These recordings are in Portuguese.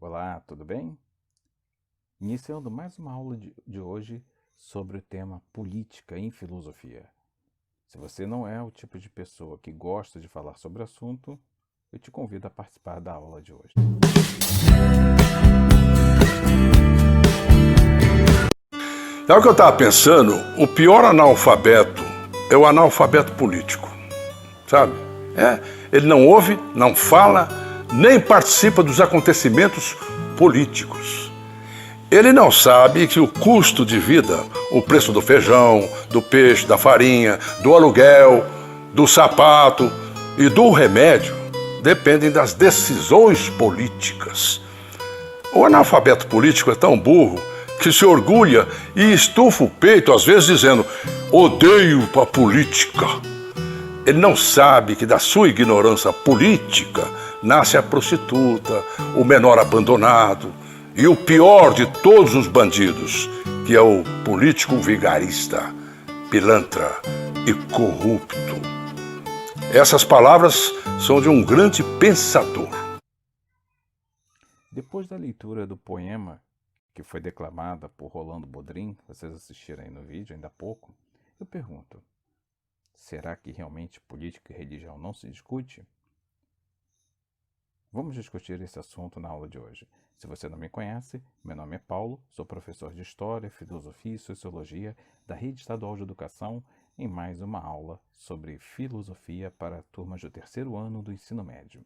Olá, tudo bem? Iniciando mais uma aula de hoje sobre o tema política em filosofia. Se você não é o tipo de pessoa que gosta de falar sobre o assunto, eu te convido a participar da aula de hoje. Sabe o que eu estava pensando? O pior analfabeto é o analfabeto político, sabe? Ele não ouve, não fala, nem participa dos acontecimentos políticos. Ele não sabe que o custo de vida, o preço do feijão, do peixe, da farinha, do aluguel, do sapato e do remédio dependem das decisões políticas. O analfabeto político é tão burro que se orgulha e estufa o peito, às vezes dizendo: odeio a política. Ele não sabe que da sua ignorância política nasce a prostituta, o menor abandonado e o pior de todos os bandidos, que é o político vigarista, pilantra e corrupto. Essas palavras são de um grande pensador. Depois da leitura do poema que foi declamada por Rolando Boldrin, vocês assistiram aí no vídeo ainda há pouco, eu pergunto: será que realmente política e religião não se discute? Vamos discutir esse assunto na aula de hoje. Se você não me conhece, meu nome é Paulo, sou professor de História, Filosofia e Sociologia da Rede Estadual de Educação em mais uma aula sobre filosofia para turmas do terceiro ano do ensino médio.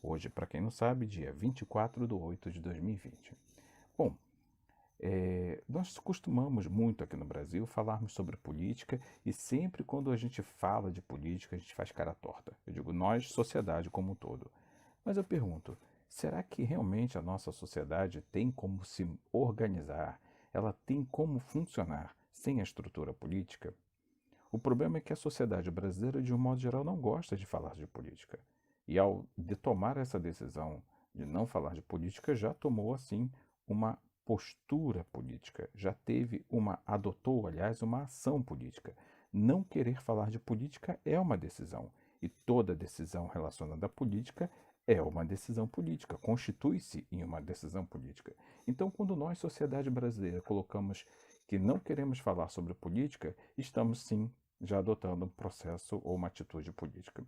Hoje, para quem não sabe, dia 24/8/2020. Bom, nós costumamos muito aqui no Brasil falarmos sobre política e sempre quando a gente fala de política a gente faz cara torta. Eu digo nós, sociedade como um todo. Mas eu pergunto, será que realmente a nossa sociedade tem como se organizar, ela tem como funcionar sem a estrutura política? O problema é que a sociedade brasileira, de um modo geral, não gosta de falar de política. E ao de tomar essa decisão de não falar de política, já tomou, assim, uma postura política, adotou, aliás, uma ação política. Não querer falar de política é uma decisão, e toda decisão relacionada à política é uma decisão política, constitui-se em uma decisão política. Então, quando nós, sociedade brasileira, colocamos que não queremos falar sobre política, estamos sim já adotando um processo ou uma atitude política.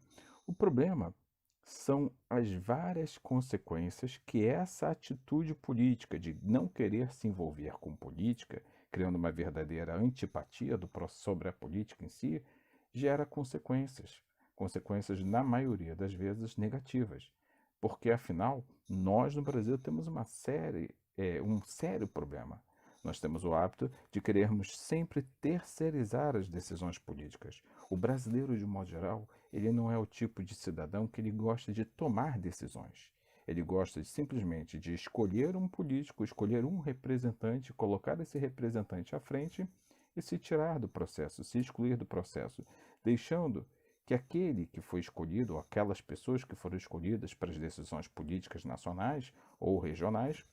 O problema são as várias consequências que essa atitude política de não querer se envolver com política, criando uma verdadeira antipatia sobre a política em si, gera consequências. Consequências, na maioria das vezes, negativas. Porque, afinal, nós no Brasil temos um sério problema. Nós temos o hábito de querermos sempre terceirizar as decisões políticas. O brasileiro, de modo geral, ele não é o tipo de cidadão que ele gosta de tomar decisões. Ele gosta simplesmente de escolher um político, escolher um representante, colocar esse representante à frente e se tirar do processo, se excluir do processo, deixando que aquele que foi escolhido, ou aquelas pessoas que foram escolhidas para as decisões políticas nacionais ou regionais,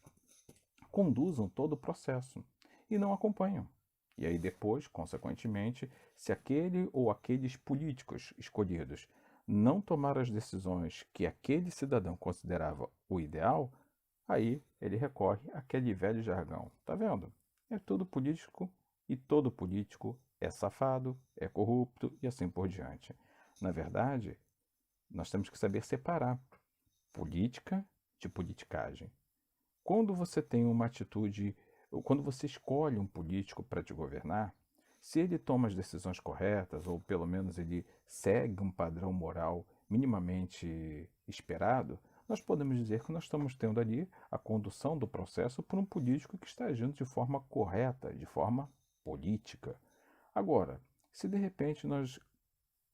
conduzam todo o processo e não acompanham. E aí depois, consequentemente, se aquele ou aqueles políticos escolhidos não tomar as decisões que aquele cidadão considerava o ideal, aí ele recorre àquele velho jargão. Tá vendo? É tudo político e todo político é safado, é corrupto e assim por diante. Na verdade, nós temos que saber separar política de politicagem. Quando você tem uma atitude, quando você escolhe um político para te governar, se ele toma as decisões corretas, ou pelo menos ele segue um padrão moral minimamente esperado, nós podemos dizer que nós estamos tendo ali a condução do processo por um político que está agindo de forma correta, de forma política. Agora, se de repente nós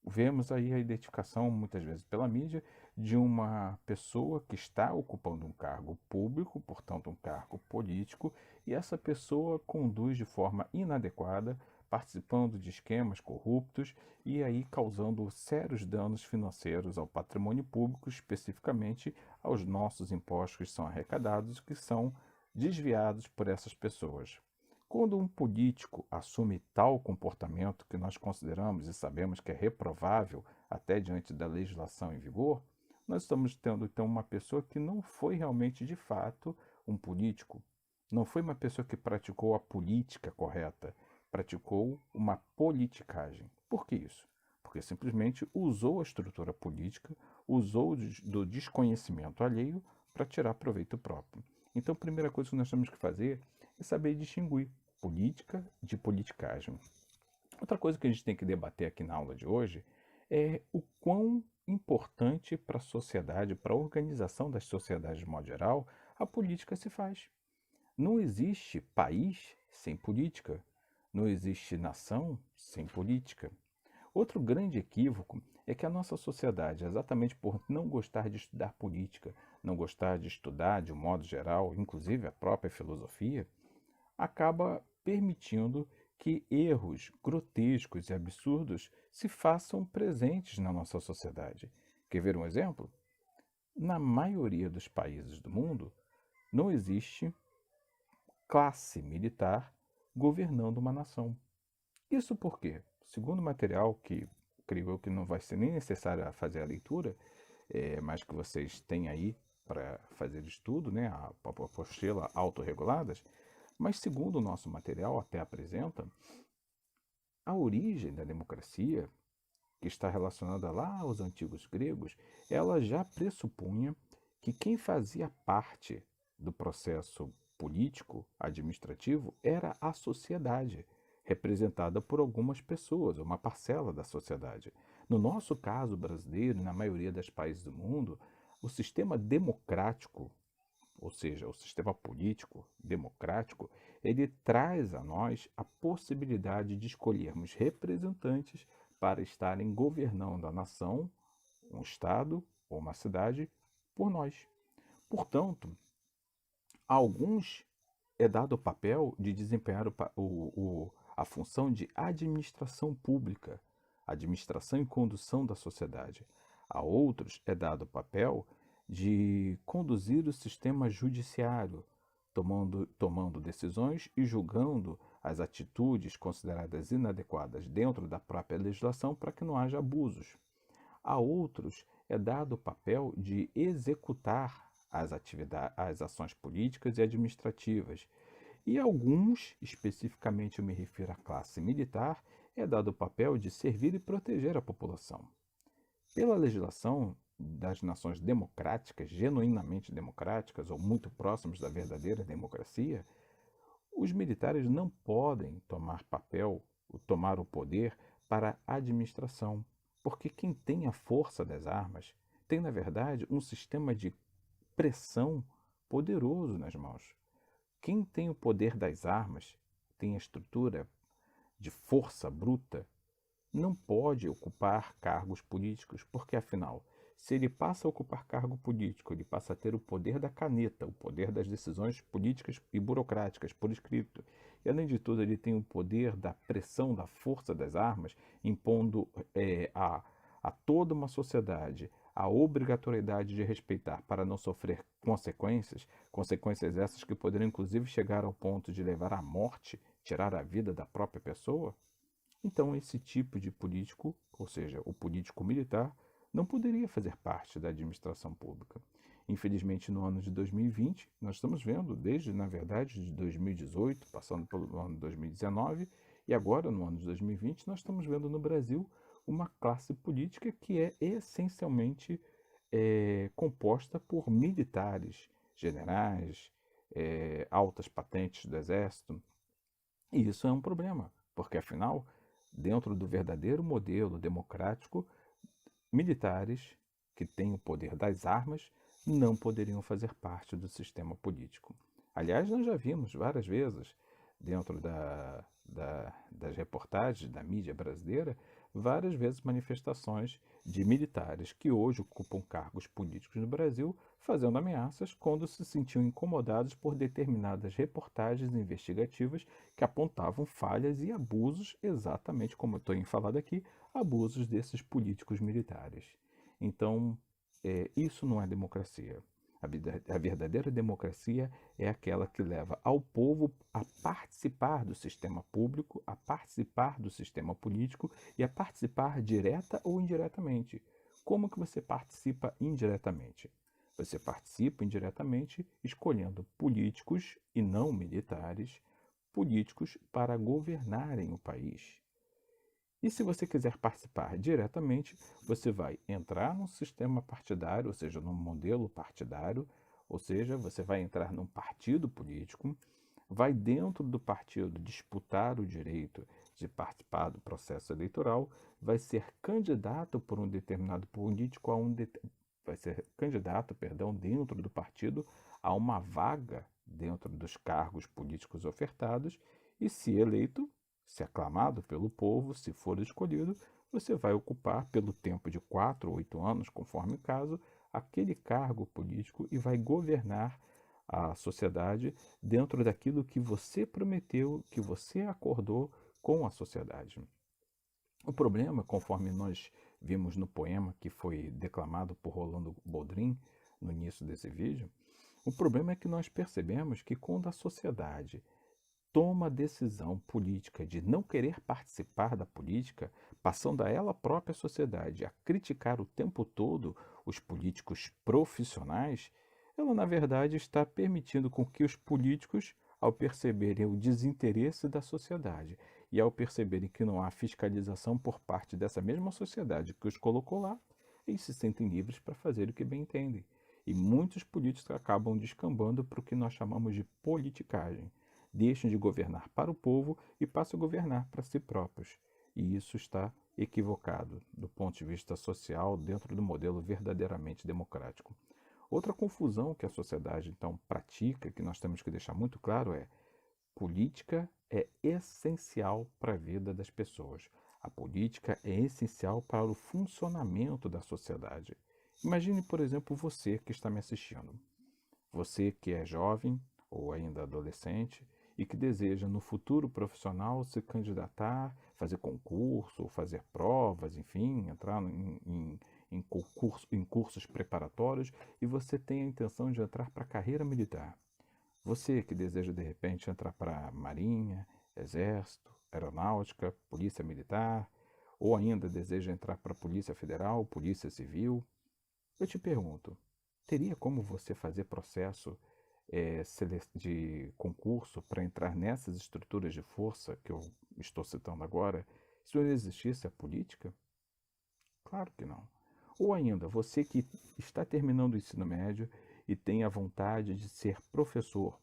vemos aí a identificação, muitas vezes pela mídia, de uma pessoa que está ocupando um cargo público, portanto um cargo político, e essa pessoa conduz de forma inadequada, participando de esquemas corruptos e aí causando sérios danos financeiros ao patrimônio público, especificamente aos nossos impostos que são arrecadados, que são desviados por essas pessoas. Quando um político assume tal comportamento que nós consideramos e sabemos que é reprovável até diante da legislação em vigor, nós estamos tendo então uma pessoa que não foi realmente de fato um político, não foi uma pessoa que praticou a política correta, praticou uma politicagem. Por que isso? Porque simplesmente usou a estrutura política, usou do desconhecimento alheio para tirar proveito próprio. Então, a primeira coisa que nós temos que fazer é saber distinguir política de politicagem. Outra coisa que a gente tem que debater aqui na aula de hoje é o quão importante para a sociedade, para a organização das sociedades de modo geral, a política se faz. Não existe país sem política, não existe nação sem política. Outro grande equívoco é que a nossa sociedade, exatamente por não gostar de estudar política, não gostar de estudar de um modo geral, inclusive a própria filosofia, acaba permitindo que erros grotescos e absurdos se façam presentes na nossa sociedade. Quer ver um exemplo? Na maioria dos países do mundo, não existe classe militar governando uma nação. Isso porque, segundo o material, que creio eu que não vai ser nem necessário fazer a leitura, mas que vocês têm aí para fazer estudo, né, a apostila autorreguladas, mas segundo o nosso material até apresenta, a origem da democracia, que está relacionada lá aos antigos gregos, ela já pressupunha que quem fazia parte do processo político, administrativo, era a sociedade, representada por algumas pessoas, uma parcela da sociedade. No nosso caso brasileiro, e na maioria dos países do mundo, o sistema democrático, ou seja, o sistema político democrático, ele traz a nós a possibilidade de escolhermos representantes para estarem governando a nação, um estado ou uma cidade por nós. Portanto, alguns é dado o papel de desempenhar a função de administração pública, administração e condução da sociedade. A outros é dado o papel de conduzir o sistema judiciário, tomando decisões e julgando as atitudes consideradas inadequadas dentro da própria legislação para que não haja abusos. A outros é dado o papel de executar as ações políticas e administrativas. E a alguns, especificamente eu me refiro à classe militar, é dado o papel de servir e proteger a população. Pela legislação das nações democráticas, genuinamente democráticas ou muito próximas da verdadeira democracia, os militares não podem tomar o poder para a administração, porque quem tem a força das armas tem, na verdade, um sistema de pressão poderoso nas mãos. Quem tem o poder das armas, tem a estrutura de força bruta, não pode ocupar cargos políticos, porque afinal, se ele passa a ocupar cargo político, ele passa a ter o poder da caneta, o poder das decisões políticas e burocráticas por escrito. E além de tudo, ele tem o poder da pressão, da força das armas, impondo a toda uma sociedade a obrigatoriedade de respeitar para não sofrer consequências essas que poderiam inclusive chegar ao ponto de levar à morte, tirar a vida da própria pessoa. Então, esse tipo de político, ou seja, o político militar, não poderia fazer parte da administração pública. Infelizmente, no ano de 2020, nós estamos vendo, desde, na verdade, de 2018, passando pelo ano de 2019, e agora, no ano de 2020, nós estamos vendo no Brasil uma classe política que é essencialmente composta por militares, generais, altas patentes do Exército. E isso é um problema, porque, afinal, dentro do verdadeiro modelo democrático, militares que têm o poder das armas não poderiam fazer parte do sistema político. Aliás, nós já vimos várias vezes, dentro das reportagens da mídia brasileira, várias vezes manifestações de militares que hoje ocupam cargos políticos no Brasil, fazendo ameaças quando se sentiam incomodados por determinadas reportagens investigativas que apontavam falhas e abusos, exatamente como eu estou falando aqui, abusos desses políticos militares. Então, isso não é democracia. A verdadeira democracia é aquela que leva ao povo a participar do sistema público, a participar do sistema político e a participar direta ou indiretamente. Como que você participa indiretamente? Você participa indiretamente escolhendo políticos e não militares, políticos para governarem o país. E se você quiser participar diretamente, você vai entrar num sistema partidário, ou seja, num modelo partidário, ou seja, você vai entrar num partido político, vai dentro do partido disputar o direito de participar do processo eleitoral, vai ser candidato por um determinado político vai ser candidato, dentro do partido a uma vaga dentro dos cargos políticos ofertados e, se eleito, se aclamado pelo povo, se for escolhido, você vai ocupar pelo tempo de 4 ou 8 anos, conforme o caso, aquele cargo político e vai governar a sociedade dentro daquilo que você prometeu, que você acordou com a sociedade. O problema, conforme nós vimos no poema que foi declamado por Rolando Boldrin no início desse vídeo, o problema é que nós percebemos que quando a sociedade toma a decisão política de não querer participar da política, passando a ela própria sociedade a criticar o tempo todo os políticos profissionais, ela na verdade está permitindo com que os políticos, ao perceberem o desinteresse da sociedade e ao perceberem que não há fiscalização por parte dessa mesma sociedade que os colocou lá, eles se sentem livres para fazer o que bem entendem. E muitos políticos acabam descambando para o que nós chamamos de politicagem. Deixam de governar para o povo e passam a governar para si próprios. E isso está equivocado do ponto de vista social dentro do modelo verdadeiramente democrático. Outra confusão que a sociedade, então, pratica, que nós temos que deixar muito claro é: política é essencial para a vida das pessoas. A política é essencial para o funcionamento da sociedade. Imagine, por exemplo, você que está me assistindo. Você que é jovem, ou ainda adolescente, e que deseja no futuro profissional se candidatar, fazer concurso, ou fazer provas, enfim, entrar em cursos preparatórios, e você tem a intenção de entrar para a carreira militar. Você que deseja de repente entrar para a Marinha, Exército, Aeronáutica, Polícia Militar, ou ainda deseja entrar para a Polícia Federal, Polícia Civil, eu te pergunto, teria como você fazer processo de concurso para entrar nessas estruturas de força que eu estou citando agora, se não existisse a política? Claro que não. Ou ainda, você que está terminando o ensino médio e tem a vontade de ser professor,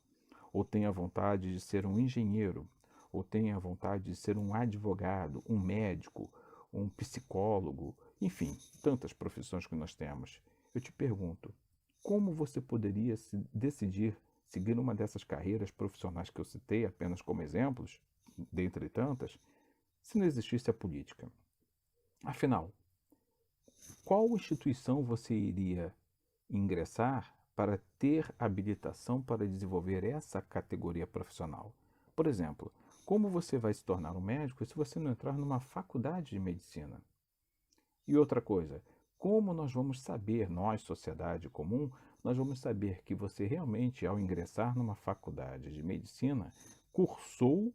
ou tem a vontade de ser um engenheiro, ou tem a vontade de ser um advogado, um médico, um psicólogo, enfim, tantas profissões que nós temos. Eu te pergunto, como você poderia se decidir seguir uma dessas carreiras profissionais que eu citei apenas como exemplos, dentre tantas, se não existisse a política? Afinal, qual instituição você iria ingressar para ter habilitação para desenvolver essa categoria profissional? Por exemplo, como você vai se tornar um médico se você não entrar numa faculdade de medicina? E outra coisa, como nós vamos saber, nós, sociedade comum, nós vamos saber que você realmente, ao ingressar numa faculdade de medicina, cursou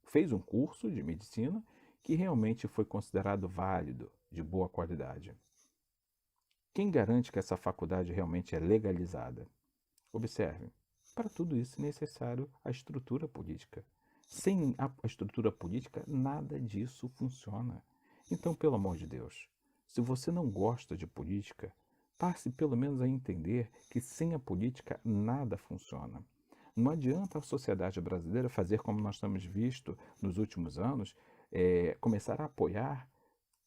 fez um curso de medicina que realmente foi considerado válido, de boa qualidade? Quem garante que essa faculdade realmente é legalizada? Observe, para tudo isso é necessário a estrutura política. Sem a estrutura política, nada disso funciona. Então, pelo amor de Deus, se você não gosta de política, passe pelo menos a entender que sem a política nada funciona. Não adianta a sociedade brasileira fazer como nós temos visto nos últimos anos, começar a apoiar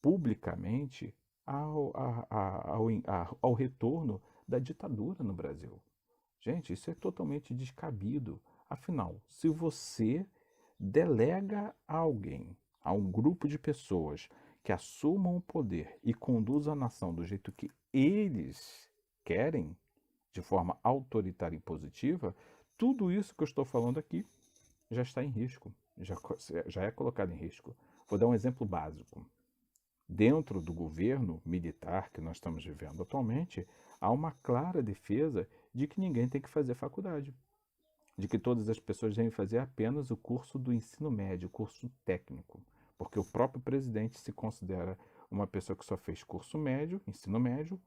publicamente ao retorno da ditadura no Brasil. Gente, isso é totalmente descabido. Afinal, se você delega a alguém, a um grupo de pessoas que assumam o poder e conduzam a nação do jeito que eles querem, de forma autoritária e impositiva, tudo isso que eu estou falando aqui já está em risco, já é colocado em risco. Vou dar um exemplo básico. Dentro do governo militar que nós estamos vivendo atualmente, há uma clara defesa de que ninguém tem que fazer faculdade, de que todas as pessoas devem fazer apenas o curso do ensino médio, o curso técnico, porque o próprio presidente se considera uma pessoa que só fez curso médio, ensino médio,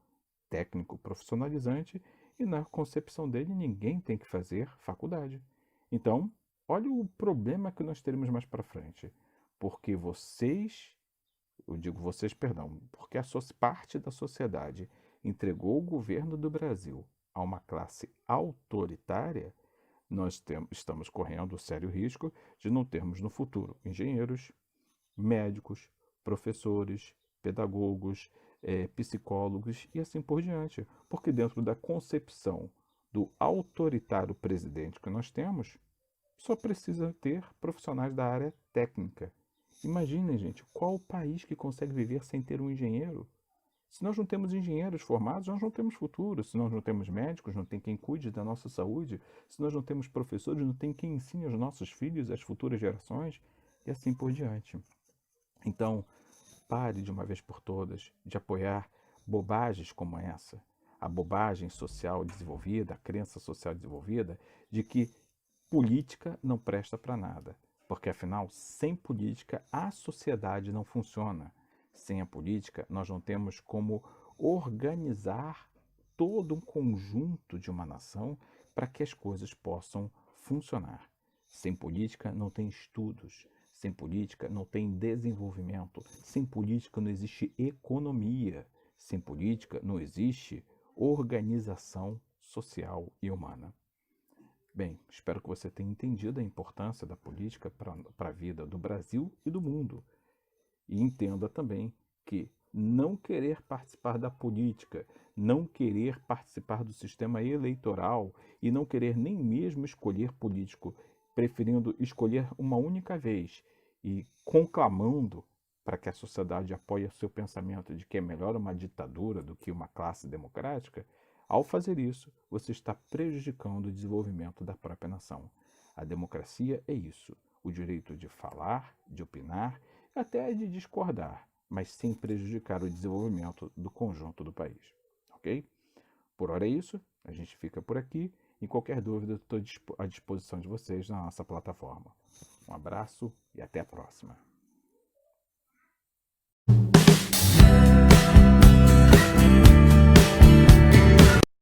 técnico profissionalizante, e na concepção dele ninguém tem que fazer faculdade. Então, olha o problema que nós teremos mais para frente, porque eu digo vocês, perdão, porque parte da sociedade entregou o governo do Brasil a uma classe autoritária, nós estamos correndo o sério risco de não termos no futuro engenheiros, médicos, professores, pedagogos, psicólogos e assim por diante. Porque dentro da concepção do autoritário presidente que nós temos, só precisa ter profissionais da área técnica. Imaginem, gente, qual o país que consegue viver sem ter um engenheiro? Se nós não temos engenheiros formados, nós não temos futuro. Se nós não temos médicos, não tem quem cuide da nossa saúde. Se nós não temos professores, não tem quem ensine aos nossos filhos, às futuras gerações, e assim por diante. Então, pare de uma vez por todas de apoiar bobagens como essa. A bobagem social desenvolvida, a crença social desenvolvida de que política não presta para nada. Porque, afinal, sem política, a sociedade não funciona. Sem a política, nós não temos como organizar todo um conjunto de uma nação para que as coisas possam funcionar. Sem política, não tem estudos. Sem política, não tem desenvolvimento. Sem política, não existe economia. Sem política, não existe organização social e humana. Bem, espero que você tenha entendido a importância da política para a vida do Brasil e do mundo. E entenda também que não querer participar da política, não querer participar do sistema eleitoral e não querer nem mesmo escolher político, preferindo escolher uma única vez e conclamando para que a sociedade apoie o seu pensamento de que é melhor uma ditadura do que uma classe democrática, Ao fazer isso, você está prejudicando o desenvolvimento da própria nação. A democracia é isso, o direito de falar, de opinar, até de discordar, mas sem prejudicar o desenvolvimento do conjunto do país. Ok? Por hora é isso, a gente fica por aqui. Em qualquer dúvida, estou à disposição de vocês na nossa plataforma. Um abraço e até a próxima.